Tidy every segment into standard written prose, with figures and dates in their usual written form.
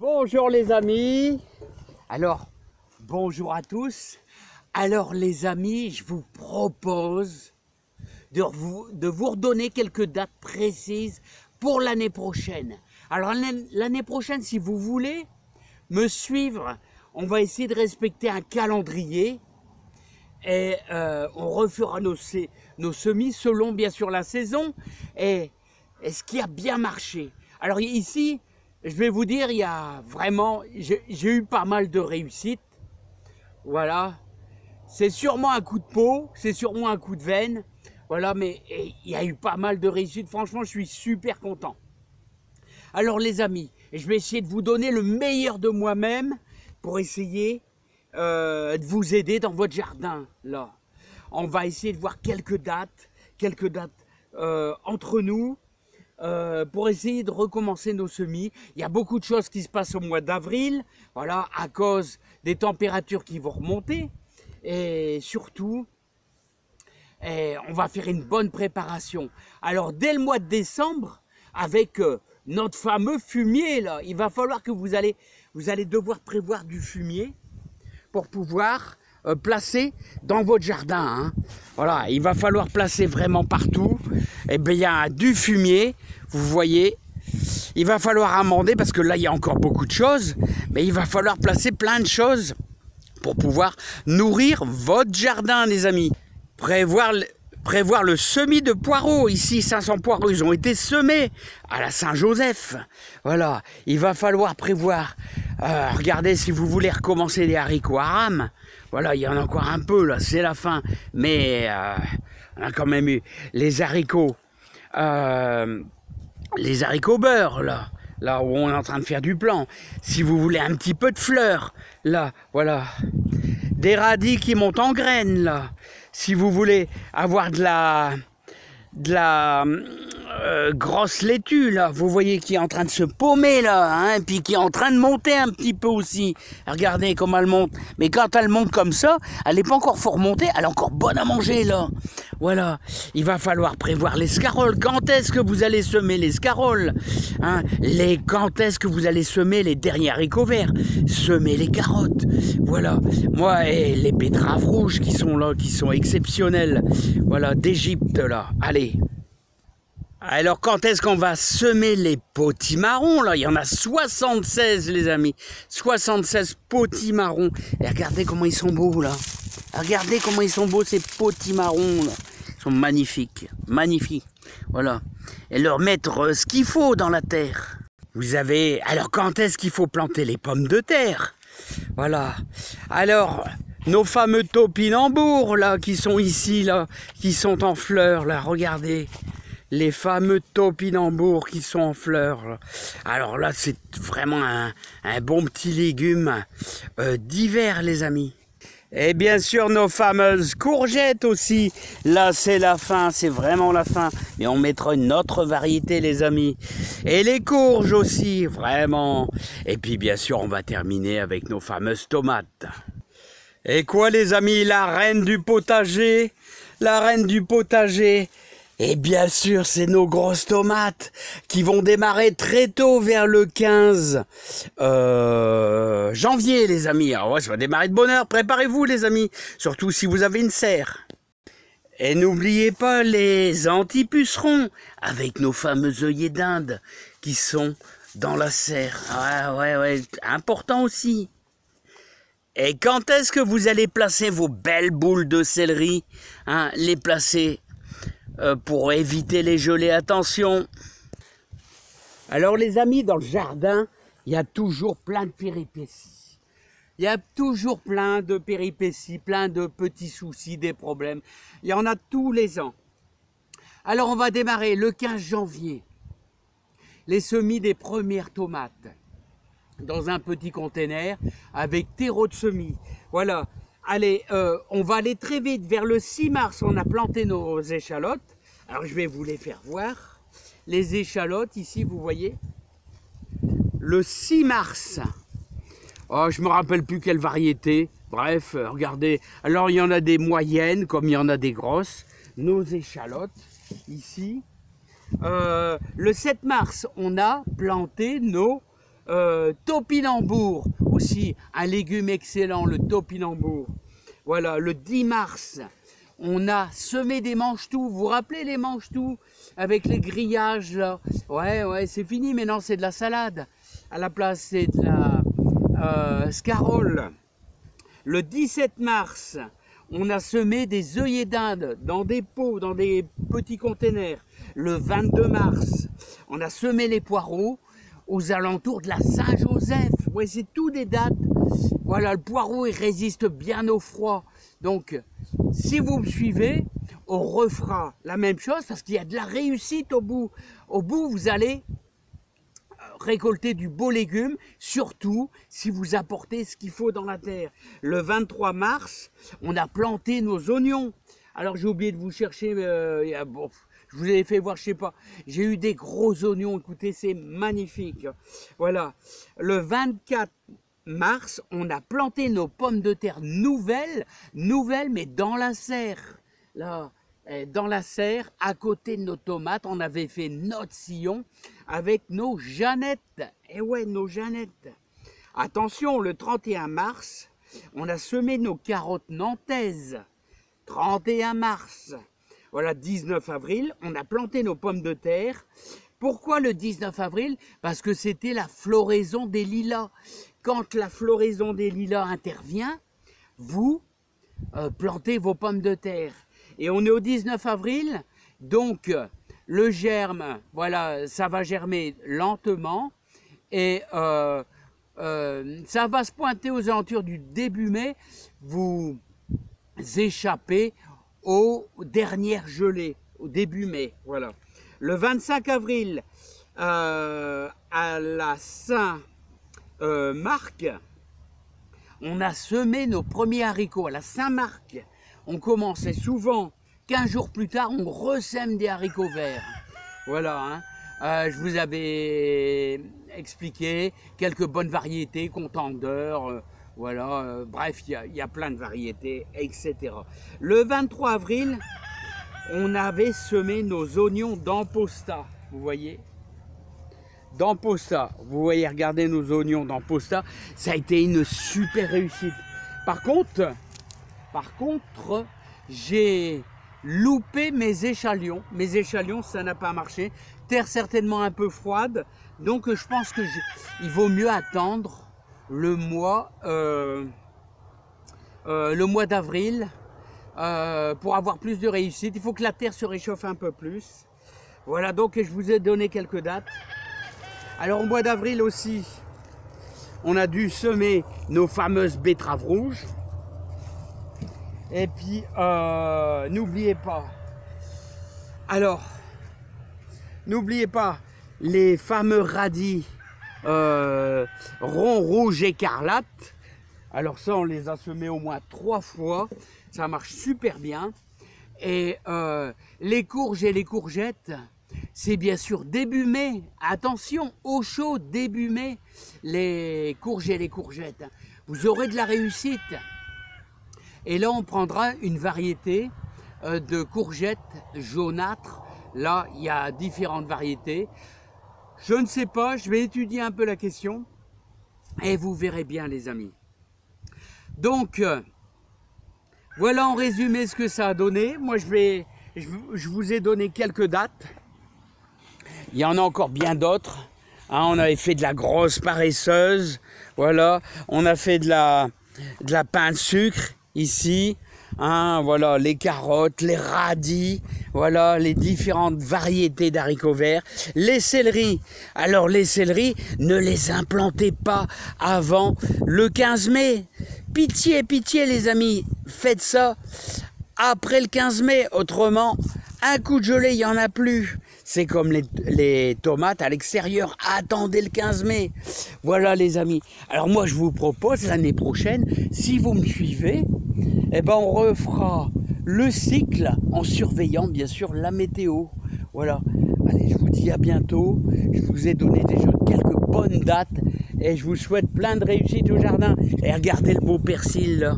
Bonjour les amis. Alors, bonjour à tous. Alors les amis, je vous propose de vous redonner quelques dates précises pour l'année prochaine. Alors l'année prochaine, si vous voulez me suivre, on va essayer de respecter un calendrier et on refera nos semis selon bien sûr la saison et ce qui a bien marché. Alors ici, je vais vous dire, il y a vraiment, j'ai eu pas mal de réussites. Voilà, c'est sûrement un coup de peau, c'est sûrement un coup de veine. Voilà, mais il y a eu pas mal de réussites. Franchement, je suis super content. Alors les amis, je vais essayer de vous donner le meilleur de moi-même pour essayer de vous aider dans votre jardin. Là, on va essayer de voir quelques dates entre nous. Pour essayer de recommencer nos semis. Il y a beaucoup de choses qui se passent au mois d'avril, voilà, à cause des températures qui vont remonter. Et surtout, on va faire une bonne préparation. Alors, dès le mois de décembre, avec notre fameux fumier, là, il va falloir que vous allez devoir prévoir du fumier pour pouvoir placer dans votre jardin. Hein. Voilà, il va falloir placer vraiment partout. Et bien, il y a du fumier, vous voyez. Il va falloir amender parce que là, il y a encore beaucoup de choses. Mais il va falloir placer plein de choses pour pouvoir nourrir votre jardin, les amis. Prévoir le semis de poireaux. Ici, 500 poireaux, ils ont été semés à la Saint-Joseph. Voilà, il va falloir prévoir. Regardez, si vous voulez recommencer les haricots à rame. Voilà, il y en a encore un peu, là, c'est la fin. Mais on a quand même eu les haricots beurre, là où on est en train de faire du plan. Si vous voulez un petit peu de fleurs, là, voilà. Des radis qui montent en graines, là. Si vous voulez avoir de la grosse laitue, là, vous voyez qui est en train de se paumer, là, hein, puis qui est en train de monter un petit peu aussi. Regardez comment elle monte. Mais quand elle monte comme ça, elle n'est pas encore fort montée, elle est encore bonne à manger, là. Voilà, il va falloir prévoir les scaroles. Quand est-ce que vous allez semer les scaroles, hein? Quand est-ce que vous allez semer les derniers haricots verts? Semer les carottes. Voilà, moi, et les betteraves rouges qui sont là, qui sont exceptionnelles. Voilà, d'Égypte, là. Allez. Alors, quand est-ce qu'on va semer les potimarrons, là? Il y en a 76, les amis. 76 potimarrons. Et regardez comment ils sont beaux, là. Regardez comment ils sont beaux, ces potimarrons, là. Ils sont magnifiques. Magnifiques. Voilà. Et leur mettre ce qu'il faut dans la terre. Vous avez... Alors, quand est-ce qu'il faut planter les pommes de terre? Voilà. Alors... Nos fameux topinambours, là, qui sont ici, là, qui sont en fleurs, là, regardez. Les fameux topinambours qui sont en fleurs. Là. Alors là, c'est vraiment un bon petit légume d'hiver, les amis. Et bien sûr, nos fameuses courgettes aussi. Là, c'est la fin, c'est vraiment la fin. Mais on mettra une autre variété, les amis. Et les courges aussi, vraiment. Et puis, bien sûr, on va terminer avec nos fameuses tomates. Et quoi, les amis, la reine du potager? La reine du potager. Et bien sûr, c'est nos grosses tomates qui vont démarrer très tôt vers le 15 janvier, les amis. Alors ouais, ça va démarrer de bonne heure. Préparez-vous, les amis, surtout si vous avez une serre. Et n'oubliez pas les antipucerons avec nos fameux œillets d'Inde qui sont dans la serre. Ouais, important aussi. Et quand est-ce que vous allez placer vos belles boules de céleri, hein, les placer pour éviter les gelées? Attention. Alors les amis, dans le jardin, il y a toujours plein de péripéties. Il y a toujours plein de péripéties, plein de petits soucis, des problèmes. Il y en a tous les ans. Alors on va démarrer le 15 janvier. Les semis des premières tomates. Dans un petit container avec terreau de semis. Voilà. Allez, on va aller très vite. Vers le 6 mars, on a planté nos échalotes. Alors, je vais vous les faire voir. Les échalotes, ici, vous voyez. Le 6 mars. Oh, je ne me rappelle plus quelle variété. Bref, regardez. Alors, il y en a des moyennes, comme il y en a des grosses. Nos échalotes, ici. Le 7 mars, on a planté nos topinambour, aussi un légume excellent, le topinambour. Voilà, le 10 mars, on a semé des mange-tout. Vous vous rappelez les mange-tout avec les grillages là? Ouais, c'est fini, mais non, c'est de la salade. À la place, c'est de la scarole. Le 17 mars, on a semé des œillets d'Inde dans des pots, dans des petits containers. Le 22 mars, on a semé les poireaux aux alentours de la Saint-Joseph. Ouais, c'est tout des dates. Voilà, le poireau, il résiste bien au froid. Donc, si vous me suivez, on refera la même chose parce qu'il y a de la réussite au bout. Au bout, vous allez récolter du beau légume, surtout si vous apportez ce qu'il faut dans la terre. Le 23 mars, on a planté nos oignons. Alors, j'ai oublié de vous chercher, bon, je vous ai fait voir, je sais pas, j'ai eu des gros oignons, écoutez, c'est magnifique. Voilà, le 24 mars, on a planté nos pommes de terre nouvelles, mais dans la serre. Là, dans la serre, à côté de nos tomates, on avait fait notre sillon avec nos Jeannettes. Et ouais, nos Jeannettes. Attention, le 31 mars, on a semé nos carottes nantaises. 31 mars. Voilà, 19 avril, on a planté nos pommes de terre. Pourquoi le 19 avril? Parce que c'était la floraison des lilas. Quand la floraison des lilas intervient, vous plantez vos pommes de terre. Et on est au 19 avril, donc le germe, voilà, ça va germer lentement. Et ça va se pointer aux alentours du début mai. Vous échappez aux dernières gelées, au début mai, voilà. Le 25 avril, à la Saint-Marc, on a semé nos premiers haricots. À la Saint-Marc, on commence et souvent, 15 jours plus tard, on ressème des haricots verts. Voilà, hein. Je vous avais expliqué quelques bonnes variétés, contendeurs, voilà, bref, il y a plein de variétés, etc. Le 23 avril, on avait semé nos oignons d'Amposta, vous voyez, d'Amposta. Vous voyez, regardez nos oignons d'Amposta, ça a été une super réussite. Par contre, j'ai loupé mes échalions. Mes échalions, ça n'a pas marché. Terre certainement un peu froide, donc je pense que il vaut mieux attendre le mois d'avril pour avoir plus de réussite. Il faut que la terre se réchauffe un peu plus. Voilà, donc je vous ai donné quelques dates. Alors au mois d'avril aussi, on a dû semer nos fameuses betteraves rouges. Et puis, n'oubliez pas, les fameux radis ronds, rouges, écarlates. Alors ça, on les a semés au moins 3 fois. Ça marche super bien. Et les courges et les courgettes, c'est bien sûr début mai. Attention, au chaud, début mai, les courges et les courgettes. Vous aurez de la réussite. Et là, on prendra une variété de courgettes jaunâtres. Là, il y a différentes variétés. Je ne sais pas, je vais étudier un peu la question. Et vous verrez bien, les amis. Donc, voilà en résumé ce que ça a donné. Moi, je vous ai donné quelques dates. Il y en a encore bien d'autres. Hein, on avait fait de la grosse paresseuse. Voilà. On a fait de la pain de sucre. Ici, hein, voilà, les carottes, les radis, voilà, les différentes variétés d'haricots verts, les céleris. Alors les céleris, ne les implantez pas avant le 15 mai. Pitié, pitié les amis, faites ça après le 15 mai, autrement, un coup de gelée, il n'y en a plus. C'est comme les tomates à l'extérieur, attendez le 15 mai. Voilà les amis. Alors moi je vous propose l'année prochaine, si vous me suivez, eh ben on refera le cycle en surveillant bien sûr la météo. Voilà. Allez, je vous dis à bientôt. Je vous ai donné déjà quelques bonnes dates et je vous souhaite plein de réussite au jardin. Et regardez le beau persil là.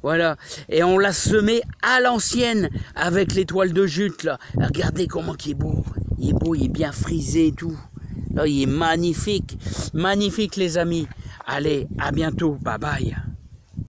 Voilà. Et on l'a semé à l'ancienne avec l'étoile de jute là. Regardez comment il est beau. Il est beau, il est bien frisé et tout. Là, il est magnifique. Magnifique, les amis. Allez, à bientôt. Bye bye.